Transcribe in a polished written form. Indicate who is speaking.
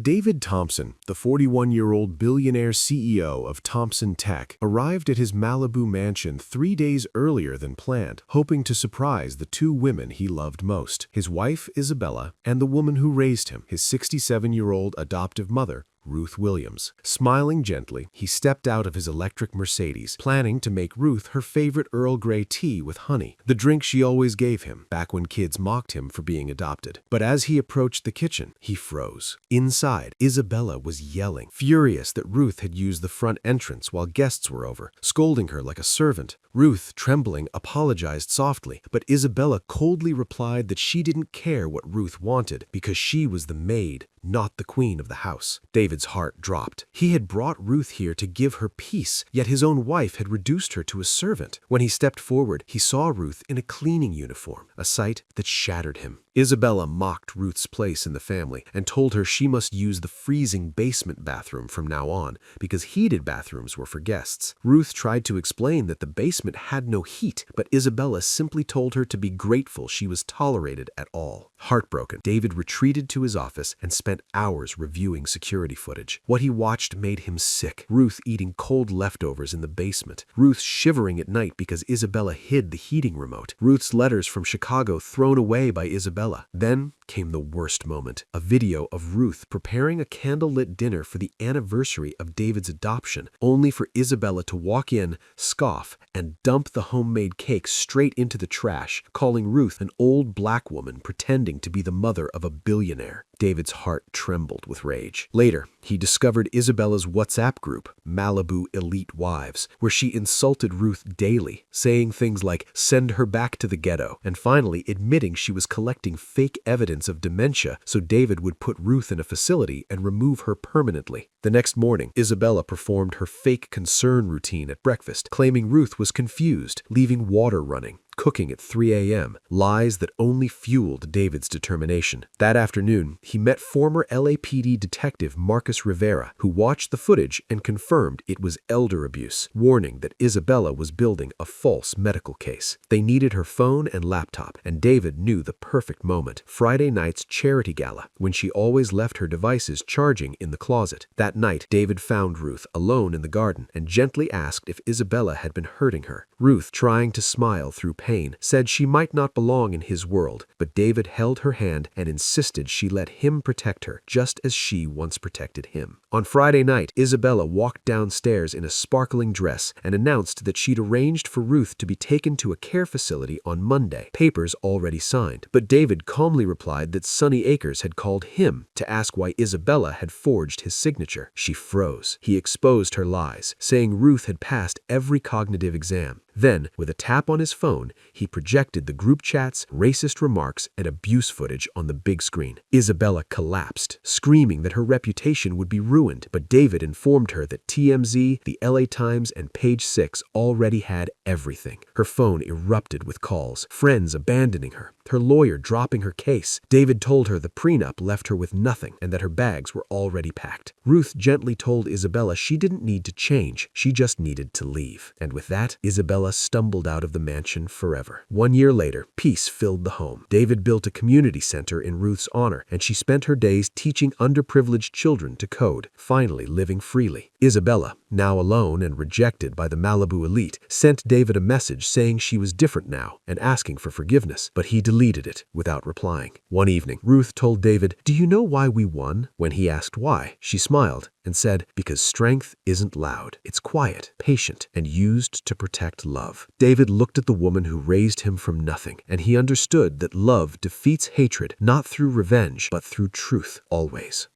Speaker 1: David Thompson, the 41-year-old billionaire CEO of Thompson Tech, arrived at his Malibu mansion 3 days earlier than planned, hoping to surprise the two women he loved most, his wife, Isabella, and the woman who raised him, his 67-year-old adoptive mother, Ruth Williams. Smiling gently, he stepped out of his electric Mercedes, planning to make Ruth her favorite Earl Grey tea with honey, the drink she always gave him back when kids mocked him for being adopted. But as he approached the kitchen, he froze. Inside, Isabella was yelling, furious that Ruth had used the front entrance while guests were over, scolding her like a servant. Ruth, trembling, apologized softly, but Isabella coldly replied that she didn't care what Ruth wanted because she was the maid, not the queen of the house. David's heart dropped. He had brought Ruth here to give her peace, yet his own wife had reduced her to a servant. When he stepped forward, he saw Ruth in a cleaning uniform, a sight that shattered him. Isabella mocked Ruth's place in the family and told her she must use the freezing basement bathroom from now on because heated bathrooms were for guests. Ruth tried to explain that the basement had no heat, but Isabella simply told her to be grateful she was tolerated at all. Heartbroken, David retreated to his office and spent hours reviewing security footage. What he watched made him sick. Ruth eating cold leftovers in the basement. Ruth shivering at night because Isabella hid the heating remote. Ruth's letters from Chicago thrown away by Isabella. Then came the worst moment, a video of Ruth preparing a candlelit dinner for the anniversary of David's adoption, only for Isabella to walk in, scoff, and dump the homemade cake straight into the trash, calling Ruth an old black woman pretending to be the mother of a billionaire. David's heart trembled with rage. Later, he discovered Isabella's WhatsApp group, Malibu Elite Wives, where she insulted Ruth daily, saying things like, "Send her back to the ghetto," and finally admitting she was collecting fake evidence of dementia so David would put Ruth in a facility and remove her permanently. The next morning, Isabella performed her fake concern routine at breakfast, claiming Ruth was confused, leaving water running, cooking at 3 a.m., lies that only fueled David's determination. That afternoon, he met former LAPD detective Marcus Rivera, who watched the footage and confirmed it was elder abuse, warning that Isabella was building a false medical case. They needed her phone and laptop, and David knew the perfect moment, Friday night's charity gala, when she always left her devices charging in the closet. That night, David found Ruth alone in the garden and gently asked if Isabella had been hurting her. Ruth, trying to smile through pain, said she might not belong in his world, but David held her hand and insisted she let him protect her, just as she once protected him. On Friday night, Isabella walked downstairs in a sparkling dress and announced that she'd arranged for Ruth to be taken to a care facility on Monday, papers already signed. But David calmly replied that Sunny Acres had called him to ask why Isabella had forged his signature. She froze. He exposed her lies, saying Ruth had passed every cognitive exam. Then, with a tap on his phone, he projected the group chats, racist remarks, and abuse footage on the big screen. Isabella collapsed, screaming that her reputation would be ruined, but David informed her that TMZ, the LA Times, and Page 6 already had everything. Her phone erupted with calls, friends abandoning her, her lawyer dropping her case. David told her the prenup left her with nothing and that her bags were already packed. Ruth gently told Isabella she didn't need to change, she just needed to leave. And with that, Isabella stumbled out of the mansion forever. 1 year later, peace filled the home. David built a community center in Ruth's honor, and she spent her days teaching underprivileged children to code, finally living freely. Isabella, now alone and rejected by the Malibu elite, sent David a message saying she was different now and asking for forgiveness, but he deleted it without replying. One evening, Ruth told David, "Do you know why we won?" When he asked why, she smiled and said, "Because strength isn't loud. It's quiet, patient, and used to protect love." David looked at the woman who raised him from nothing, and he understood that love defeats hatred not through revenge, but through truth, always.